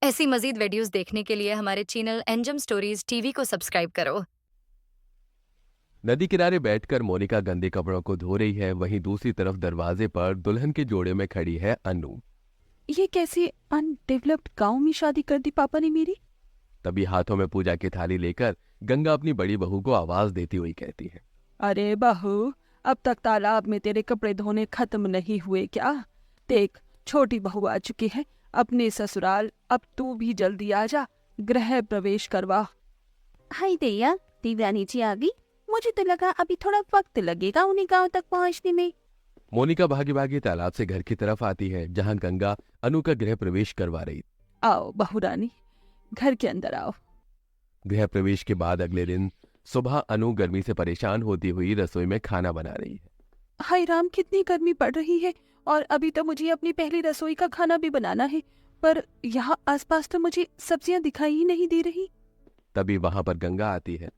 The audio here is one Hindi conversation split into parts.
ऐसी मज़ीद वीडियोज़ देखने के लिए हमारे चैनल एंजम स्टोरीज़ टीवी को सब्सक्राइब करो। नदी किनारे बैठकर मोनिका गंदे कपड़ों को धो रही है। वहीं दूसरी तरफ दरवाजे पर दुल्हन के जोड़े में खड़ी है अनु। ये कैसे अनडेवलप्ड गांव में शादी कर दी पापा ने मेरी। तभी हाथों में पूजा की थाली लेकर गंगा अपनी बड़ी बहू को आवाज देती हुई कहती है। अरे बहू, अब तक तालाब में तेरे कपड़े धोने खत्म नहीं हुए क्या? देख, छोटी बहू आ चुकी है अपने ससुराल। अब तू भी जल्दी आ जा, गृह प्रवेश करवा। हाय दैया, देवरानी जी आ गई। मुझे तो लगा अभी थोड़ा वक्त लगेगा उन्हें गांव तक पहुंचने में। मोनिका भागी भागी तालाब से घर की तरफ आती है, जहां गंगा अनु का गृह प्रवेश करवा रही। आओ बहू रानी, घर के अंदर आओ। गृह प्रवेश के बाद अगले दिन सुबह अनु गर्मी से परेशान होती हुई रसोई में खाना बना रही है। हाय राम, कितनी गर्मी पड़ रही है और अभी तो मुझे अपनी पहली रसोई का खाना भी बनाना है, पर यहाँ आसपास तो मुझे सब्जियां दिखाई ही नहीं दे रही। तभी वहां पर गंगा आती है।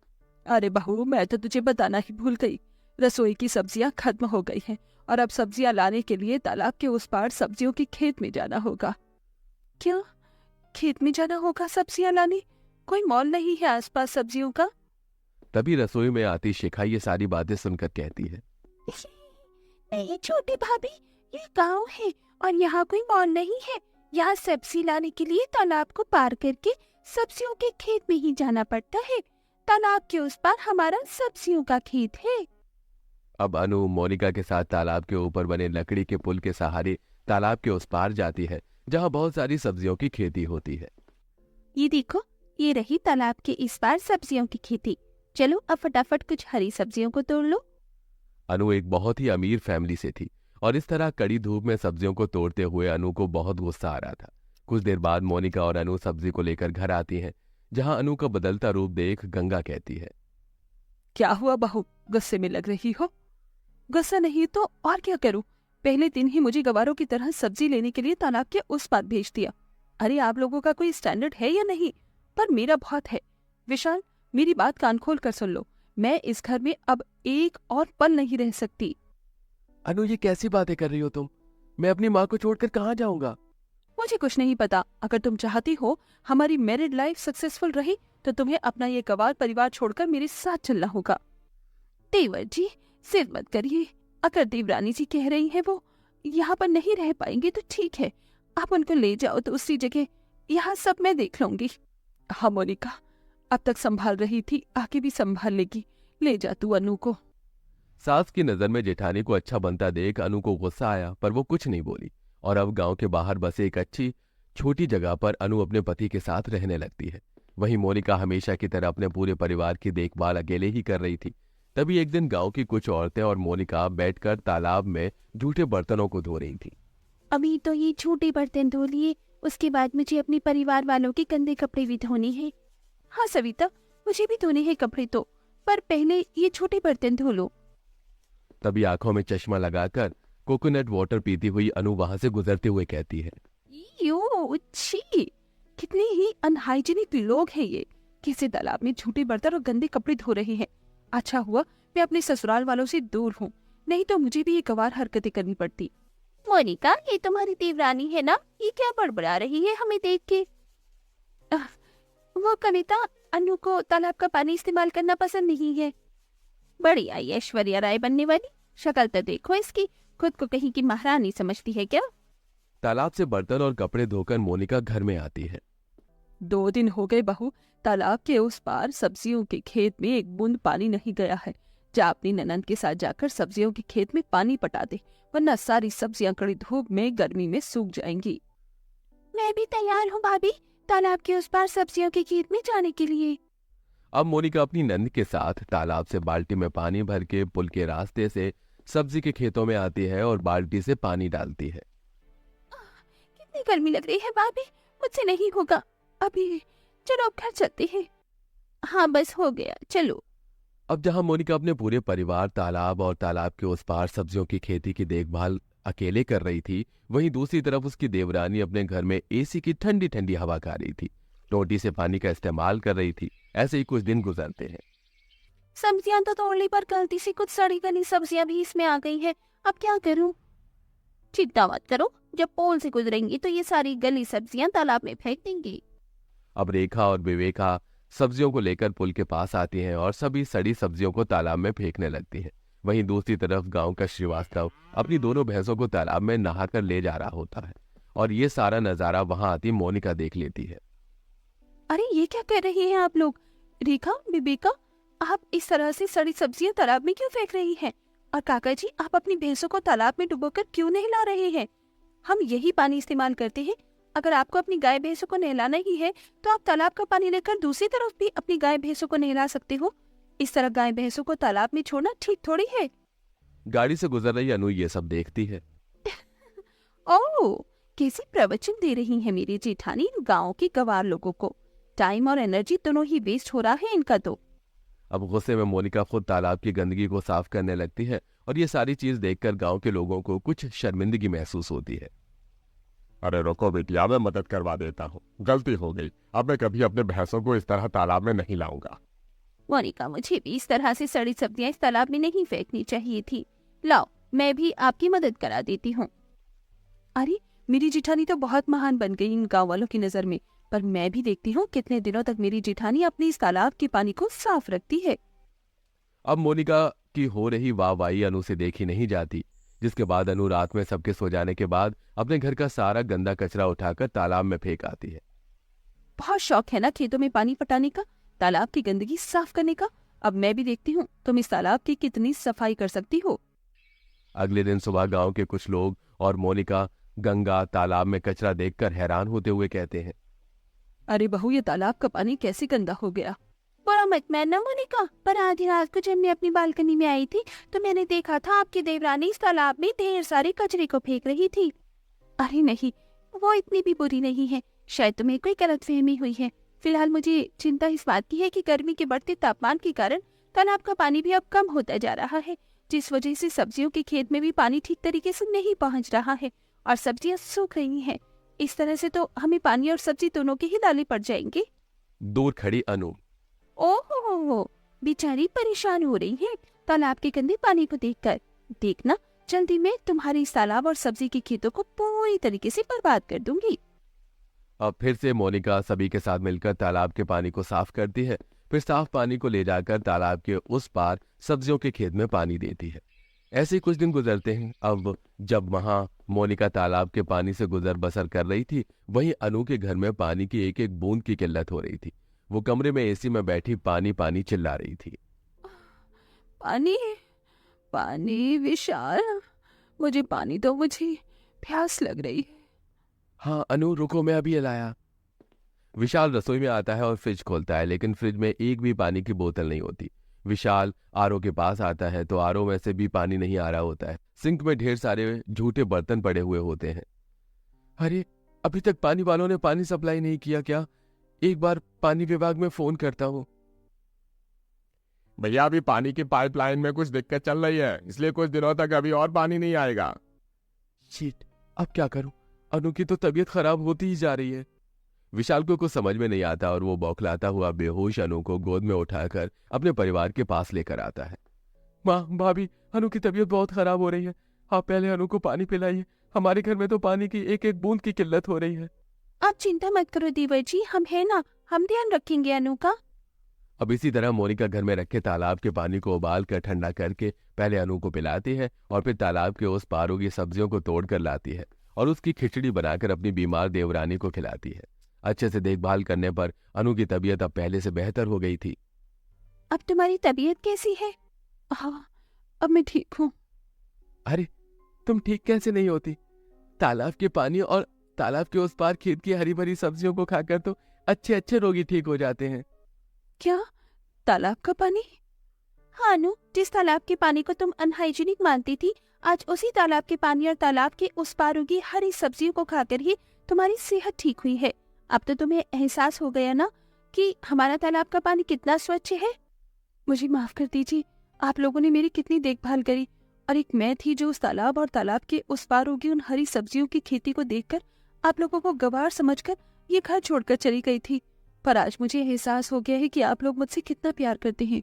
अरे बहू, मैं तो तुझे बताना ही भूल गई। रसोई की सब्जियां खत्म हो गई हैं और अब सब्जियां लाने के लिए तालाब के उस पार सब्जियों के खेत में जाना होगा। क्यों खेत में जाना होगा सब्जियां लाने? कोई मॉल नहीं है आसपास सब्जियों का? तभी रसोई में आती शिखा ये सारी बातें सुनकर कहती है। नहीं छोटी भाभी, ये गांव है और यहाँ कोई मॉल नहीं है। यहाँ सब्जी लाने के लिए तालाब को पार करके सब्जियों के खेत में ही जाना पड़ता है। तालाब के उस पार हमारा सब्जियों का खेत है। अब अनु मोनिका के साथ तालाब के ऊपर बने लकड़ी के पुल के सहारे तालाब के उस पार जाती है, जहां बहुत सारी सब्जियों की खेती होती है। ये देखो, ये रही तालाब के इस पार सब्जियों की खेती। चलो अब फटाफट कुछ हरी सब्जियों को तोड़ लो। अनु एक बहुत ही अमीर फैमिली से थी और इस तरह कड़ी धूप में सब्जियों को तोड़ते हुए अनु को बहुत गुस्सा आ रहा था। कुछ देर बाद मोनिका और अनु सब्जी को लेकर घर आती हैं, जहां अनु का बदलता रूप देख गंगा कहती है। क्या हुआ बहू, गुस्से में लग रही हो? गुस्सा नहीं तो और क्या करूं? पहले दिन ही मुझे गवारों की तरह सब्जी लेने के लिए तालाब के उस पार भेज दिया। अरे आप लोगों का कोई स्टैंडर्ड है या नहीं? पर मेरा बहुत है। विशाल, मेरी बात कान खोल कर सुन लो। मैं इस घर में अब एक और पल नहीं रह सकती। अनु ये कैसी बातें कर रही हो तुम? मैं अपनी माँ को छोड़कर कहाँ जाऊंगा? मुझे कुछ नहीं पता। अगर तुम चाहती हो हमारी मैरिड लाइफ सक्सेसफुल रही तो तुम्हें अपना ये गवार परिवार छोड़कर मेरे साथ चलना होगा। देवर जी, सिर मत करिए। अगर देवरानी जी कह रही हैं वो यहाँ पर नहीं रह पाएंगे तो ठीक है, आप उनको ले जाओ दूसरी जगह। यहाँ सब मैं देख लूंगी। हाँ मोनिका, अब तक संभाल रही थी, आगे भी संभाल लेगी। ले जा तू अनु को। सास की नजर में जेठानी को अच्छा बनता देख अनु को गुस्सा आया, पर वो कुछ नहीं बोली और अब गांव के बाहर बसे एक अच्छी छोटी जगह पर अनु अपने पति के साथ रहने लगती है। वहीं मोनिका हमेशा की तरह अपने पूरे परिवार की देखभाल अकेले ही कर रही थी। तभी एक दिन गांव की कुछ औरतें और मोनिका बैठकर तालाब में जूठे बर्तनों को धो रही थी। अभी तो ये छोटे बर्तन धो लिए, उसके बाद मुझे अपने परिवार वालों के गंदे कपड़े भी धोने हैं। हाँ सविता, मुझे भी धोने हैं कपड़े तो, पर पहले ये छोटे बर्तन धो लो। तभी आंखों में चश्मा लगाकर कोकोनट वाटर पीती हुई अनु वहां से गुजरते हुए कहती है। यो छी, कितने ही अनहाइजीनिक लोग हैं ये। कैसे तालाब में झूठे बर्तन और गंदे कपड़े धो रहे हैं। अच्छा हुआ मैं अपने ससुराल वालों से दूर हूँ, नहीं तो मुझे भी ये गवार हरकतें करनी पड़ती। मोनिका, ये तुम्हारी देवरानी है ना? ये क्या बड़बड़ा रही है हमें देख के? वो कविता, अनु को तालाब का पानी इस्तेमाल करना पसंद नहीं है। बड़ी आई ऐश्वर्या राय बनने वाली। शक्ल तो देखो इसकी, खुद को कहीं की महारानी समझती है क्या? तालाब से बर्तन और कपड़े धोकर मोनिका घर में आती है। 2 दिन हो गए बहू, तालाब के उस पार सब्जियों के खेत में एक बूंद पानी नहीं गया है। जा अपनी ननद के साथ जाकर सब्जियों के खेत में पानी पटा दे, वरना सारी सब्जियां कड़ी धूप में गर्मी में सूख जाएंगी। मैं भी तैयार हूँ भाभी, तालाब के उस पार सब्जियों के खेत में जाने के लिए। अब मोनिका अपनी नंद के साथ तालाब से बाल्टी में पानी भर के पुल के रास्ते से सब्जी के खेतों में आती है और बाल्टी से पानी डालती है। कितनी गर्मी लग रही है भाभी, मुझसे नहीं होगा अभी। चलो अब घर चलते हैं। हाँ बस हो गया, चलो। अब जहां मोनिका अपने पूरे परिवार तालाब और तालाब के उस पार सब्जियों की खेती की देखभाल अकेले कर रही थी, वहीं दूसरी तरफ उसकी देवरानी अपने घर में एसी की ठंडी ठंडी हवा खा रही थी, टोटी से पानी का इस्तेमाल कर रही थी। ऐसे ही कुछ दिन गुजरते हैं। सब्जियां तो तोड़ने पर गलती से कुछ सड़ी गली सब्जियां भी इसमें आ गई है। अब क्या करूं? चिंता मत करो, जब पोल से गुजरेंगी तो ये सारी गली सब्जियां तालाब में फेंक देंगी। अब रेखा और विवेका सब्जियों को लेकर पुल के पास आती हैं और सभी सड़ी सब्जियों को तालाब में फेंकने लगती हैं। वहीं दूसरी तरफ गांव का श्रीवास्तव अपनी दोनों भैंसों को तालाब में नहाकर ले जा रहा होता है और ये सारा नजारा वहां आती मोनिका देख लेती है। अरे ये क्या कर रही हैं आप लोग? रेखा, विवेका, आप इस तरह से सड़ी सब्जियां तालाब में क्यों फेंक रही हैं? और काका जी, आप अपनी भैंसों को तालाब में डुबोकर क्यों नहला रहे हैं? हम यही पानी इस्तेमाल करते हैं। अगर आपको अपनी गाय भैंसों को नहलाना ही है तो आप तालाब का पानी लेकर दूसरी तरफ भी अपनी गाय भैंसों को नहला सकते हो। इस तरह गाय भैंसों को तालाब में छोड़ना ठीक थोड़ी है। गाड़ी से गुजर रही अनु ये सब देखती है। ओह, कैसी प्रवचन दे रही है मेरी जेठानी गांव के गंवार लोगों को। टाइम और एनर्जी दोनों ही वेस्ट हो रहा है इनका तो। अब गुस्से में मोनिका खुद तालाब की गंदगी को साफ करने लगती है और ये सारी चीज देखकर गांव के लोगों को कुछ शर्मिंदगी महसूस होती है। अरे रुको बेटिया, मैं मदद करवा देता हूँ। गलती हो गई, अब मैं कभी अपने भैंसों को इस तरह तालाब में नहीं लाऊंगा। मोनिका, मुझे भी इस तरह से सड़ी सब्जियां इस तालाब में नहीं फेंकनी चाहिए थी। लाओ, मैं भी आपकी मदद करा देती हूँ। अरे, मेरी जेठानी तो बहुत महान बन गई इन गाँव वालों की नजर में, पर मैं भी देखती हूँ कितने दिनों तक मेरी जेठानी अपने इस तालाब के पानी को साफ रखती है। अब मोनिका की हो रही वाहवाही अनु से देखी नहीं जाती, जिसके बाद अनु रात में सबके सो जाने के बाद अपने घर का सारा गंदा कचरा उठाकर तालाब में फेंक आती है। बहुत शौक है ना खेतों में पानी पटाने का, तालाब की गंदगी साफ करने का। अब मैं भी देखती हूँ तुम इस तालाब की कितनी सफाई कर सकती हो। अगले दिन सुबह गांव के कुछ लोग और मोनिका गंगा तालाब में कचरा देखकर हैरान होते हुए कहते हैं, अरे बहू, ये तालाब का पानी कैसे गंदा हो गया? बुरा मत मानना मोनिका, पर आधी रात को जब मैं अपनी बालकनी में आई थी तो मैंने देखा था आपकी देवरानी इस तालाब में ढेर सारे कचरे को फेंक रही थी। अरे नहीं, वो इतनी भी बुरी नहीं है, शायद तुम्हें कोई गलतफहमी हुई है। फिलहाल मुझे चिंता इस बात की है कि गर्मी के बढ़ते तापमान के कारण तालाब का पानी भी अब कम होता जा रहा है, जिस वजह से सब्जियों के खेत में भी पानी ठीक तरीके से नहीं पहुंच रहा है और सब्जियां सूख रही हैं। इस तरह से तो हमें पानी और सब्जी दोनों के ही दाले पड़ जाएंगे। दूर खड़ी अनु, ओहो, बेचारी परेशान हो रही है तालाब के गंदे पानी को देखकर। देखना, जल्दी मैं तुम्हारी इस तालाब और सब्जी के खेतों को पूरी तरीके से बर्बाद कर दूंगी। अब फिर से मोनिका सभी के साथ मिलकर तालाब के पानी को साफ करती है, फिर साफ पानी को ले जाकर तालाब के उस पार सब्जियों के खेत में पानी देती है। ऐसे ही कुछ दिन गुजरते हैं। अब जब वहां मोनिका तालाब के पानी से गुजर बसर कर रही थी, वहीं अनु के घर में पानी की एक एक बूंद की किल्लत हो रही थी। वो कमरे में एसी में बैठी पानी पानी चिल्ला रही थी। पानी, पानी विशाल, मुझे पानी दो, मुझे प्यास लग रही है। हाँ अनु, रुको मैं अभी लाया। विशाल रसोई में आता है और फ्रिज खोलता है, लेकिन फ्रिज में एक भी पानी की बोतल नहीं होती। विशाल आरओ के पास आता है तो आरओ में से भी पानी नहीं आ रहा होता है। सिंक में ढेर सारे झूठे बर्तन पड़े हुए होते हैं। अरे, अभी तक पानी वालों ने पानी सप्लाई नहीं किया क्या? एक बार पानी विभाग में फोन करता हूँ। भैया, अभी पानी की पाइपलाइन में कुछ दिक्कत चल रही है, इसलिए कुछ दिनों तक अभी और पानी नहीं आएगा। शिट, अब क्या करूं? अनु की तो तबीयत खराब होती ही जा रही है। विशाल को कुछ समझ में नहीं आता और वो बौखलाता हुआ बेहोश अनु को गोद में उठाकर अपने परिवार के पास लेकर आता है। माँ, भाभी, अनु की तबीयत बहुत खराब हो रही है, आप पहले अनु को पानी पिलाइए। हमारे घर में तो पानी की एक एक बूंद की किल्लत हो रही है। आप चिंता मत करो देवर जी, हम है ना, हम ध्यान रखेंगे अनु का। अब इसी तरह मोनिका घर में रखे तालाब के पानी को उबाल कर ठंडा करके पहले अनु को पिलाती है और फिर तालाब के उस पारों की सब्जियों को तोड़ कर लाती है और उसकी खिचड़ी बनाकर अपनी बीमार देवरानी को खिलाती है। अच्छे से देखभाल करने पर अनु की तबीयत अब पहले से बेहतर हो गई थी। अब तुम्हारी तबीयत कैसी है? हाँ, अब मैं ठीक हूँ। अरे, तुम ठीक कैसे नहीं होती? तालाब के पानी और तालाब के उस पार खेत की हरी भरी सब्जियों को खाकर तो अच्छे अच्छे रोगी ठीक हो जाते हैं। क्या? तालाब का पानी? हाँ अनु, जिस तालाब के पानी को तुम अनहाइजीनिक मानती थी, आज उसी तालाब के पानी और तालाब के उस पार उगी हरी सब्जियों को खाकर ही तुम्हारी सेहत ठीक हुई है। अब तो तुम्हें एहसास हो गया ना कि हमारा तालाब का पानी कितना स्वच्छ है। मुझे माफ कर दीजिए, आप लोगों ने मेरी कितनी देखभाल करी और एक मैं थी जो उस तालाब और तालाब के उस पार उगी उन हरी सब्जियों की खेती को देखकर आप लोगों को गवार समझकर ये घर छोड़कर चली गई थी। पर आज मुझे एहसास हो गया है कि आप लोग मुझसे कितना प्यार करते हैं।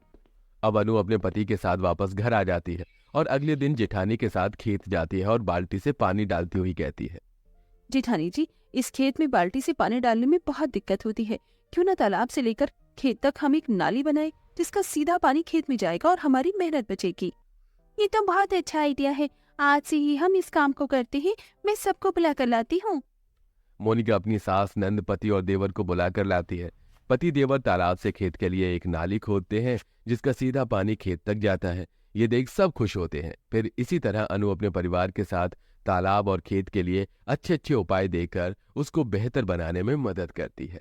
अब अनु अपने पति के साथ वापस घर आ जाती है और अगले दिन जेठानी के साथ खेत जाती है और बाल्टी से पानी डालती हुई कहती है, जेठानी जी, इस खेत में बाल्टी से पानी डालने में बहुत दिक्कत होती है। क्यों ना तालाब से लेकर खेत तक हम एक नाली बनाए जिसका सीधा पानी खेत में जाएगा और हमारी मेहनत बचेगी। ये तो बहुत अच्छा आइडिया है। आज से ही हम इस काम को करते हैं। मैं सबको बुला कर लाती हूँ। मोनिका अपनी सास, नंद, पति और देवर को बुलाकर लाती है। पति देवर तालाब से खेत के लिए एक नाली खोदते हैं जिसका सीधा पानी खेत तक जाता है। ये देख सब खुश होते हैं। फिर इसी तरह अनु अपने परिवार के साथ तालाब और खेत के लिए अच्छे अच्छे उपाय देकर उसको बेहतर बनाने में मदद करती है।